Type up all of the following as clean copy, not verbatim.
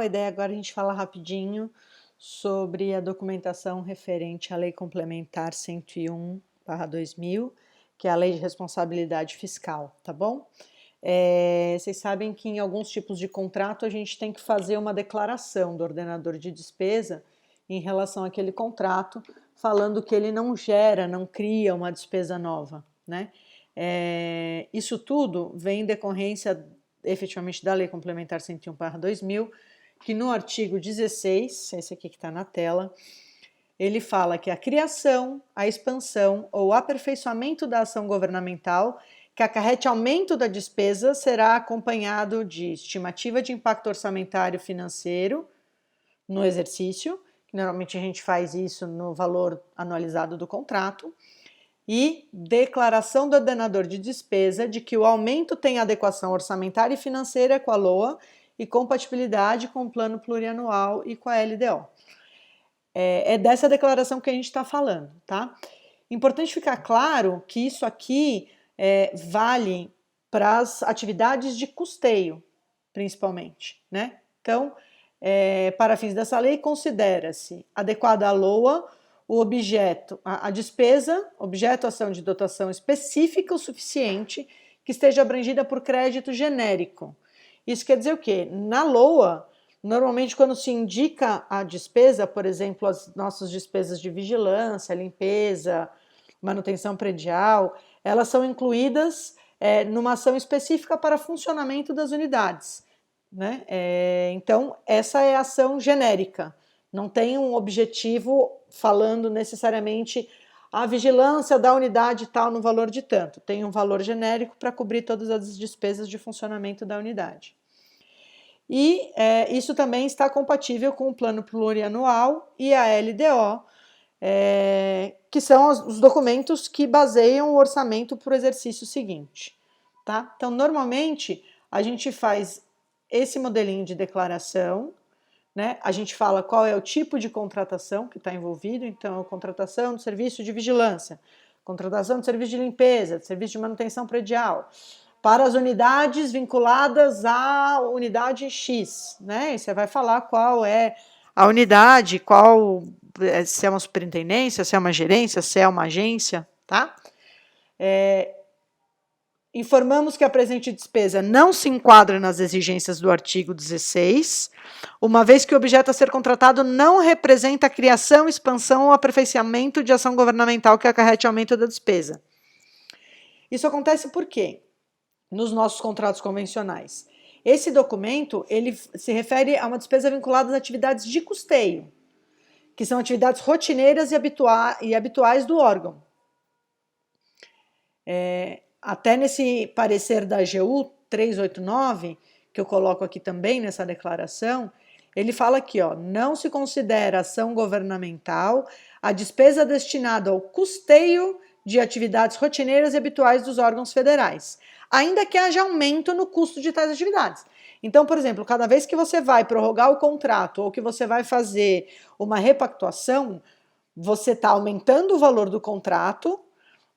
A ideia agora é a gente falar rapidinho sobre a documentação referente à Lei Complementar 101/2000, que é a Lei de Responsabilidade Fiscal, tá bom? Vocês sabem que em alguns tipos de contrato a gente tem que fazer uma declaração do ordenador de despesa em relação àquele contrato, falando que ele não gera, não cria uma despesa nova, né? Isso tudo vem em decorrência efetivamente da Lei Complementar 101/2000, que no artigo 16, esse aqui que está na tela, ele fala que a criação, a expansão ou aperfeiçoamento da ação governamental que acarrete aumento da despesa será acompanhado de estimativa de impacto orçamentário financeiro no exercício, que normalmente a gente faz isso no valor anualizado do contrato, e declaração do ordenador de despesa de que o aumento tem adequação orçamentária e financeira com a LOA e compatibilidade com o plano plurianual e com a LDO. É dessa declaração que a gente está falando, tá? Importante ficar claro que isso aqui vale para as atividades de custeio, principalmente, né? Então, para fins dessa lei, considera-se adequada à LOA o objeto, a despesa, objeto, ação de dotação específica o suficiente que esteja abrangida por crédito genérico. Isso quer dizer o quê? Na LOA, normalmente quando se indica a despesa, por exemplo, as nossas despesas de vigilância, limpeza, manutenção predial, elas são incluídas numa ação específica para funcionamento das unidades, né? Então, essa é a ação genérica. Não tem um objetivo falando necessariamente a vigilância da unidade tal no valor de tanto. Tem um valor genérico para cobrir todas as despesas de funcionamento da unidade. E isso também está compatível com o plano plurianual e a LDO, que são os documentos que baseiam o orçamento para o exercício seguinte. Tá? Então, normalmente, a gente faz esse modelinho de declaração, né? A gente fala qual é o tipo de contratação que está envolvido, então, contratação de serviço de vigilância, contratação de serviço de limpeza, de serviço de manutenção predial, para as unidades vinculadas à unidade X, né? E você vai falar qual é a unidade, se é uma superintendência, se é uma gerência, se é uma agência, tá? Informamos que a presente despesa não se enquadra nas exigências do artigo 16, uma vez que o objeto a ser contratado não representa a criação, expansão ou aperfeiçoamento de ação governamental que acarrete aumento da despesa. Isso acontece por quê? Nos nossos contratos convencionais. Esse documento, ele se refere a uma despesa vinculada às atividades de custeio, que são atividades rotineiras e habituais do órgão. Até nesse parecer da AGU 389, que eu coloco aqui também nessa declaração, ele fala aqui, ó, não se considera ação governamental a despesa destinada ao custeio de atividades rotineiras e habituais dos órgãos federais, ainda que haja aumento no custo de tais atividades. Então, por exemplo, cada vez que você vai prorrogar o contrato ou que você vai fazer uma repactuação, você está aumentando o valor do contrato,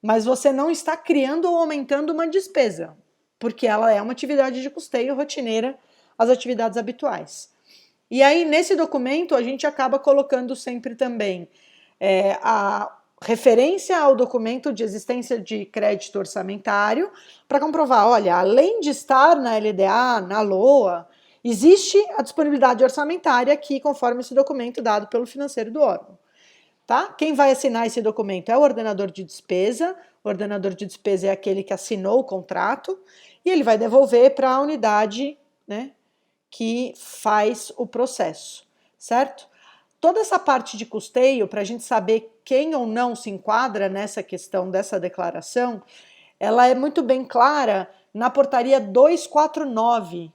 mas você não está criando ou aumentando uma despesa, porque ela é uma atividade de custeio rotineira às atividades habituais. E aí, nesse documento, a gente acaba colocando sempre também a referência ao documento de existência de crédito orçamentário para comprovar, olha, além de estar na LDA, na LOA, existe a disponibilidade orçamentária aqui, conforme esse documento dado pelo financeiro do órgão. Tá? Quem vai assinar esse documento é o ordenador de despesa. O ordenador de despesa é aquele que assinou o contrato e ele vai devolver para a unidade, né, que faz o processo, certo? Toda essa parte de custeio, para a gente saber quem ou não se enquadra nessa questão dessa declaração, ela é muito bem clara na portaria 249,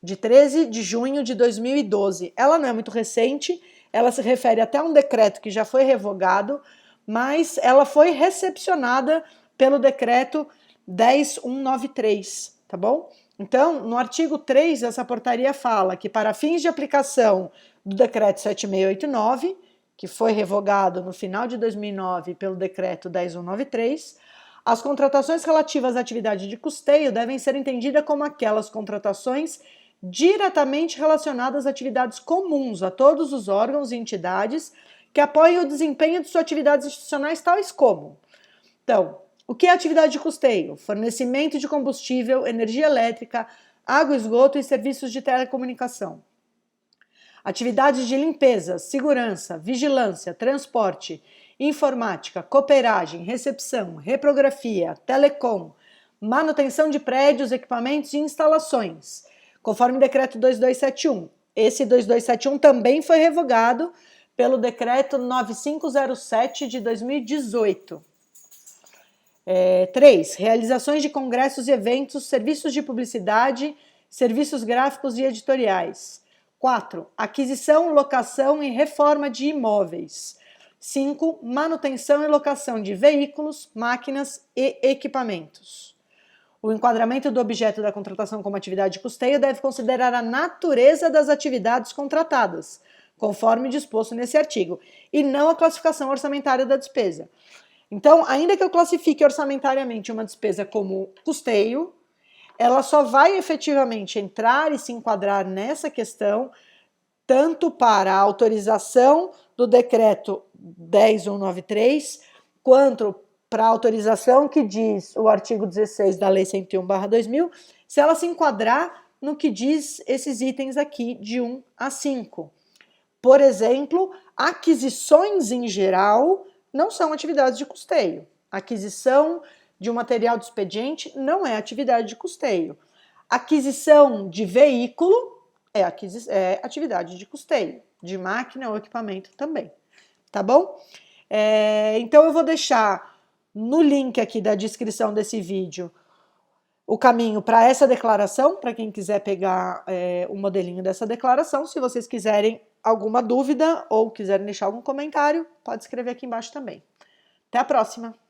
de 13 de junho de 2012. Ela não é muito recente, ela se refere até a um decreto que já foi revogado, mas ela foi recepcionada pelo decreto 10.193, tá bom? Então, no artigo 3, essa portaria fala que para fins de aplicação do decreto 7689, que foi revogado no final de 2009 pelo decreto 10.193, as contratações relativas à atividade de custeio devem ser entendidas como aquelas contratações diretamente relacionado às atividades comuns a todos os órgãos e entidades que apoiem o desempenho de suas atividades institucionais, tais como. Então, o que é atividade de custeio? Fornecimento de combustível, energia elétrica, água, esgoto e serviços de telecomunicação. Atividades de limpeza, segurança, vigilância, transporte, informática, cooperagem, recepção, reprografia, telecom, manutenção de prédios, equipamentos e instalações, conforme o decreto 2271. Esse 2271 também foi revogado pelo decreto 9507 de 2018. 3. Realizações de congressos e eventos, serviços de publicidade, serviços gráficos e editoriais. 4. Aquisição, locação e reforma de imóveis. 5. Manutenção e locação de veículos, máquinas e equipamentos. O enquadramento do objeto da contratação como atividade de custeio deve considerar a natureza das atividades contratadas, conforme disposto nesse artigo, e não a classificação orçamentária da despesa. Então, ainda que eu classifique orçamentariamente uma despesa como custeio, ela só vai efetivamente entrar e se enquadrar nessa questão tanto para a autorização do decreto 10193, quanto para a autorização que diz o artigo 16 da Lei 101/2000, se ela se enquadrar no que diz esses itens aqui de 1 a 5. Por exemplo, aquisições em geral não são atividades de custeio. Aquisição de um material de expediente não é atividade de custeio. Aquisição de veículo é atividade de custeio, de máquina ou equipamento também, tá bom? Então eu vou deixar no link aqui da descrição desse vídeo o caminho para essa declaração, para quem quiser pegar o modelinho dessa declaração. Se vocês quiserem alguma dúvida ou quiserem deixar algum comentário, pode escrever aqui embaixo também. Até a próxima!